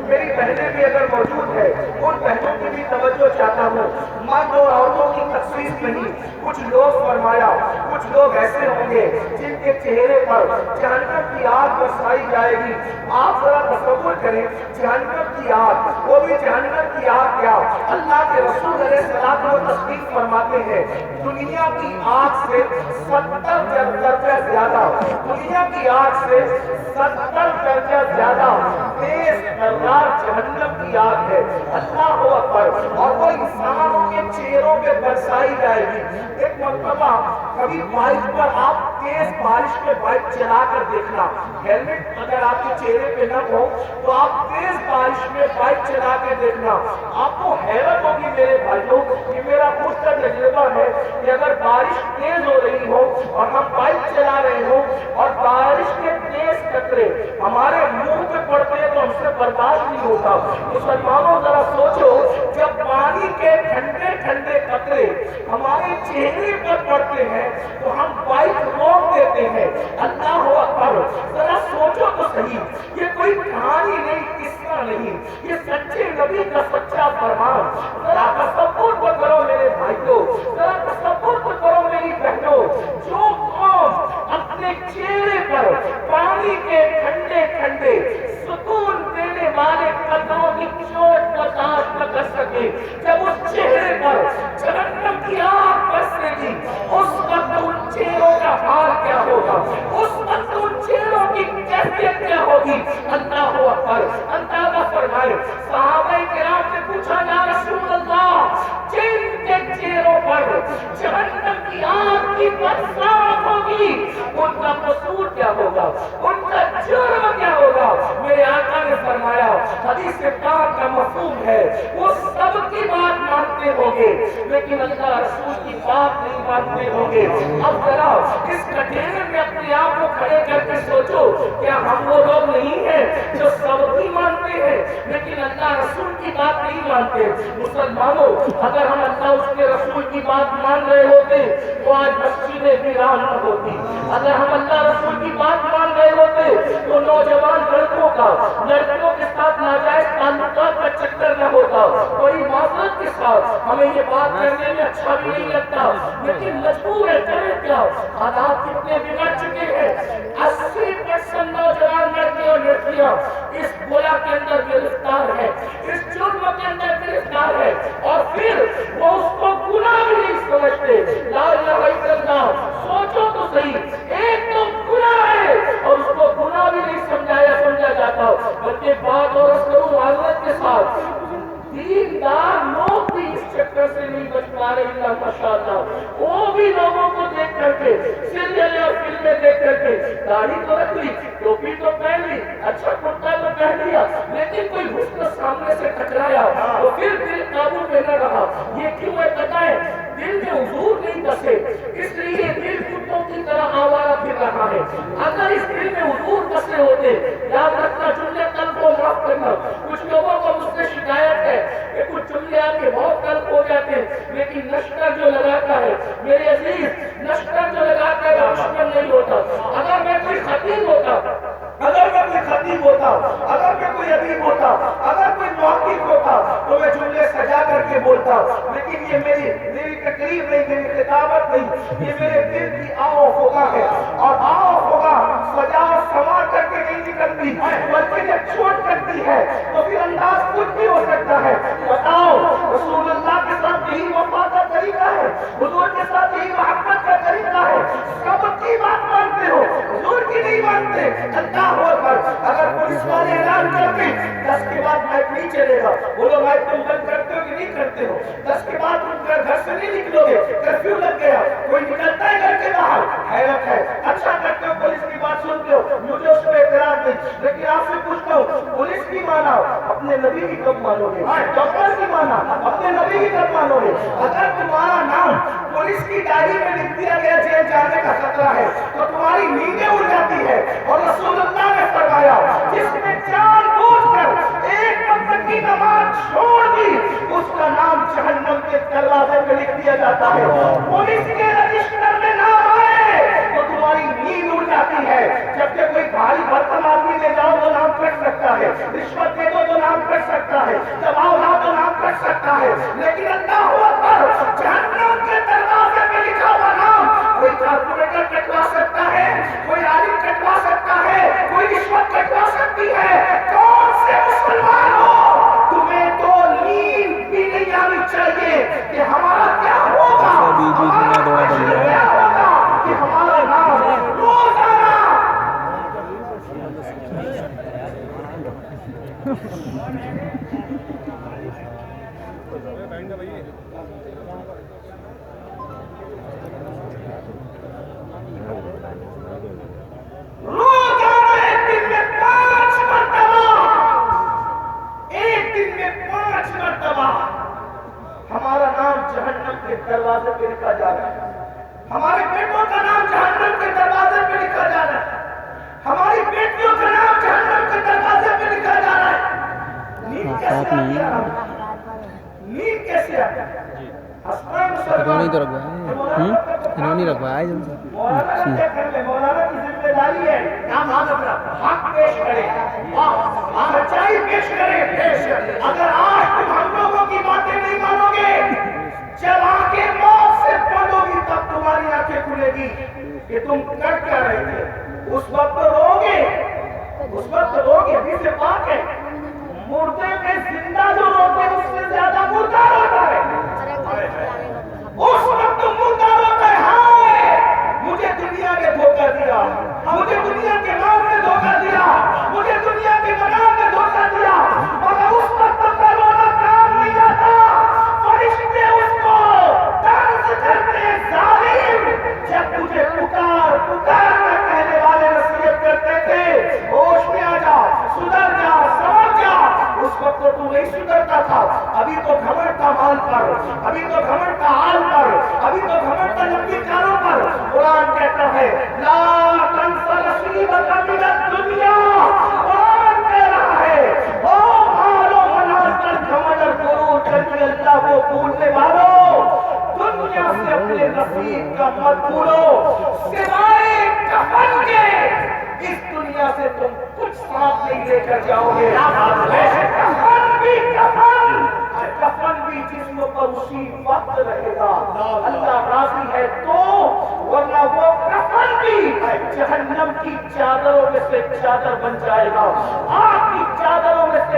میری بہنیں بھی اگر موجود ہے ان بہنوں کی بھی توجہ چاہتا ہوں. مرد اور عورتوں کی تخصیص نہیں. کچھ لوگ فرمایا کچھ لوگ ایسے ہوں گے جن کے چہرے پر جہنم کی آگ برسائی جائے گی. آپ ذرا تصور کریں جہنم کی آگ, وہ بھی جہنم کی آگ کیا, اللہ کے رسول علیہ السلام کو تصدیق فرماتے ہیں دنیا کی آگ سے 70 درجہ زیادہ, دنیا کی آگ سے 70 درجہ زیادہ تیز ترار جہنم کی آگ ہے. اللہ اکبر. اور وہ انسانوں کے چہروں پہ برسائی جائے گی. ایک مرتبہ کبھی بائک پر آپ تیز بارش میں بائک چلا کر دیکھنا, ہیلمٹ اگر آپ کے چہرے پہ نہ ہو تو آپ تیز بارش میں بائک چلا کے دیکھنا, آپ کو حیرت ہوگی میرے بھائیوں. یہ میرا خود کا تجربہ ہے کہ اگر بارش تیز ہو رہی ہو اور ہم بائک چلا رہے ہوں اور بارش کے تیز قطرے ہمارے منہ پہ پڑتے ہیں تو ہم سے برداشت نہیں ہوتا. مسلمانوں ذرا سوچو, جب پانی کے ٹھنڈے ٹھنڈے قطرے ہمارے چہرے پر پڑتے ہیں تو ہم بائک روک دیتے ہیں. اللہ اکبر. ذرا سوچو تو صحیح, یہ کوئی کہانی نہیں, قصہ نہیں, یہ سچے نبی کا سچا فرمان. ذرا تصور تو کرو میرے بھائیوں, ذرا تصور تو کرو میری بہنوں, جو قوم اپنے چہرے پر پانی کے ٹھنڈے ٹھنڈے سکون دینے والے قدموں کی چوٹ برداشت نہ کر سکے, جب اس چہرے پر جہنم کی آگ برسے گی اس وقت ان چہروں کا حال کیا ہوگا, اس وقت ان چہروں کی کیفیت کیا ہوگی. اللہ اکبر. اندازہ فرمائے, صحابہ کرام نے پوچھا یا رسول اللہ, جن کے چہروں پر جہنم کی آگ کی برسات ہوگی ان کا قصور کیا ہوگا, ان کا جرم کیا ہوگا. میرے آقا نے فرمایا, حدیث پاک کا مفہوم ہے وہ سب کی بات مانتے ہوں گے لیکن اللہ رسول کی بات نہیں مانتے ہوں گے. اب ذرا اس کٹہرے میں اپنے آپ کو کھڑے کر کے سوچو, کیا ہم وہ لوگ نہیں ہیں جو سب کی مانتے ہیں لیکن اللہ رسول کی بات نہیں مانتے. مسلمانوں, اگر ہم اللہ اس کے رسول کی بات مان رہے ہوتے تو آج مسجدیں ویران نہ ہوتی. اگر ہم اللہ رسول کی بات مان رہے ہوتے تو نوجوان لڑکوں کا لڑکیوں کے ساتھ ناجائز تعلقات کا چکر نہ ہوتا. کوئی معذرت کے ساتھ ہمیں یہ بات کرنے میں اچھا بھی نہیں لگتا لیکن مجبور ہے, کریں کیا. حالات کتنے بگڑ چکے ہیں. 80% نوجوان لڑکے اور لڑکیاں اس گویا کے اندر گرفتار ہے, اس جرم کے اندر گرفتار ہے, اور پھر وہ اس کو گناہ بھی نہیں سمجھتے. لا الہ الا اللہ. سوچو تو صحیح, ایک تو گناہ ہے اور اس کو گناہ بھی نہیں سمجھا جاتا, بلکہ بات اور معذرت کے ساتھ دیندار لوگ بھی اس چکر سے نہیں بچ پا رہے. اللہ ماشاءاللہ, وہ بھی لوگوں کو دیکھ کر کے, سیریل اور فلمیں دیکھ کر کے داڑھی تو رکھ لی, ٹوپی تو پہن لی, اچھا کرتا تو پہن لیا, لیکن کوئی حسن سامنے سے ٹکرایا تو پھر دل قابو میں نہ رہا. یہ کیوں ہے پتہ ہے, دل میں حضور نہیں بسے, اس لیے دل کتوں کی طرح آوارہ پھر رہا ہے. اگر اس دل میں حضور بسے ہوتے, یاد رکھنا جملے قلب کو معاف کرنا, کچھ لوگوں کو مجھ سے شکایت ہے کہ کچھ جملے آپ کے بہت قلب ہو جاتے ہیں لیکن نشتر جو لگاتا ہے, میرے عزیز, نشتر جو لگاتا ہے وہ دشمن نہیں ہوتا. اگر میں کوئی خطیب ہوتا, اگر میں کوئی خطیب ہوتا, اگر میں کوئی ادیب ہوتا, اگر کوئی محقق ہوتا تو میں جملے سجا کر کے بولتا, لیکن یہ میری تقریر نہیں, میری خطابت نہیں, یہ میرے دل کی آؤ ہوگا ہے. اور آؤ ہوگا سجا اور سنوار کر کے نہیں نکلتی بلکہ جب چھوٹ کرتی ہے تو پھر انداز کچھ بھی ہو سکتا ہے. بتاؤ, رسول اللہ کے ساتھ یہی وفا کا طریقہ ہے, حضور کے ساتھ یہی محبت کا طریقہ ہے. سب کی بات مانتے ہو, حضور کی نہیں مانتے. اللہ اکبر. اگر پولیس والے اعلان کرتے 10 کے بعد مائک نہیں چلے گا, بولو مائک تم بند کرتے ہو کہ نہیں کرتے ہو, 10 کے بعد تم گھر سے نہیں نکلو گے, کرفیو لگ گیا, کوئی نکلتا ہے گھر کے باہر, حیرت ہے. اچھا کرتے ہو, پولیس کی بات سنتے ہو, مجھے اس پہ اعتراض نہیں, لیکن آپ سے پوچھتا ہوں, پولیس کی مانا اپنے نبی کی کب مانو گے, ڈاکٹر کی مانا اپنے نبی کی کب مانو گے. اگر تمہارا نام پولیس کی ڈائری میں لکھ دیا گیا جیل جانے کا خطرہ ہے تو تمہاری نیندیں اڑ جاتی ہے. اور رسول اللہ نے فرمایا, جس نے جان بوجھ کر ایک وقت کی نماز چھوڑ دی اس کا نام جہنم کے دروازے پہ لکھ دیا جاتا ہے. پولیس کے رجسٹر میں نام آئے تو تمہاری نیند اڑ جاتی ہے. جبکہ کوئی بھاری برتن آدمی لے جاؤ تو نام کٹ سکتا ہے, رشوت دے دو تو نام دباؤ نہ تو نام کٹ سکتا ہے، لیکن اللہ اکبر، جہنم کے دروازے پہ لکھا ہوا نام کوئی کارپوریٹر کٹوا سکتا ہے، کوئی عالم کٹوا سکتا ہے، کوئی رشوت کٹوا سکتی ہے۔ کون سے مسلمان ہو، تمہیں تو نیند بھی نہیں آنی چاہیے کہ ہمارا کیا ہوگا، ہمارا کیا ہوگا کہ ہمارا نام روزانہ ایک دن میں 5 مرتبہ، ایک دن میں 5 مرتبہ ہمارا نام جہنم کے دروازے پہ لکھا جا رہا ہے، ہمارے بیٹوں کا نام جہنم کے دروازے پہ لکھا جا رہا ہے، ہماری بیٹیوں کا نام جہنم کے دروازے پہ لکھا جا رہا ہے۔ نیند کیسے آتی ہے؟ نیند کیسے آتی ہے؟ انہوں نے رکھوایا مولانا کی ذمہ داری ہے حق پیش کرے، سچائی پیش کرے۔ اگر آج تم ہم لوگوں کی باتیں نہیں مانو گے، جب آنکھیں موت سے بند ہوگی تب تمہاری آنکھیں کھلے گی کہ تم کر کیا رہے تھے۔ اس وقت رو گے، اس وقت رو گے۔ حدیث پاک ہے، مردے میں زندہ جو روتے ہیں اس سے زیادہ مردہ روتا ہے۔ اس وقت مردہ روتا ہے، ہائے مجھے دنیا نے دھوکہ دیا، مجھے دنیا کے مال نے دھوکہ دیا، مجھے دنیا کے منام نے دھوکہ دیا۔ مگر اس وقت کا رونا کام نہیں آتا، فرشتے اس کو طنز کرتے ہیں، ظالم، جب تجھے پکار پکار کر کہنے والے نصیحت کرتے تھے ہوش میں آ جا، سدھر جا، سمجھ جا، اس وقت تو نہیں سدھرتا تھا۔ ابھی تو گھمنڈ تھا مال پر، ابھی تو گھمنڈ تھا حال پر، ابھی تو گھمنڈ تھا لمبی کاروں پر۔ قرآن کہتا ہے لا تنس نصیبک من الدنیا، قرآن کہہ رہا ہے او مال و منال پر گھمنڈ اور غرور کر کے اللہ کو بھولنے والوں، دنیا سے اپنے نصیب کا مت بھولو، سوائے کفن کے اس دنیا سے تم کچھ ساتھ نہیں لے کر جاؤ گے۔ کفن بھی کفن، کفن بھی جسم پر اسی وقت رہے گا، اللہ راضی ہے تو، ورنہ وہ کفن بھی جہنم کی چادروں میں سے چادر بن جائے گا، آگ کی چادروں میں سے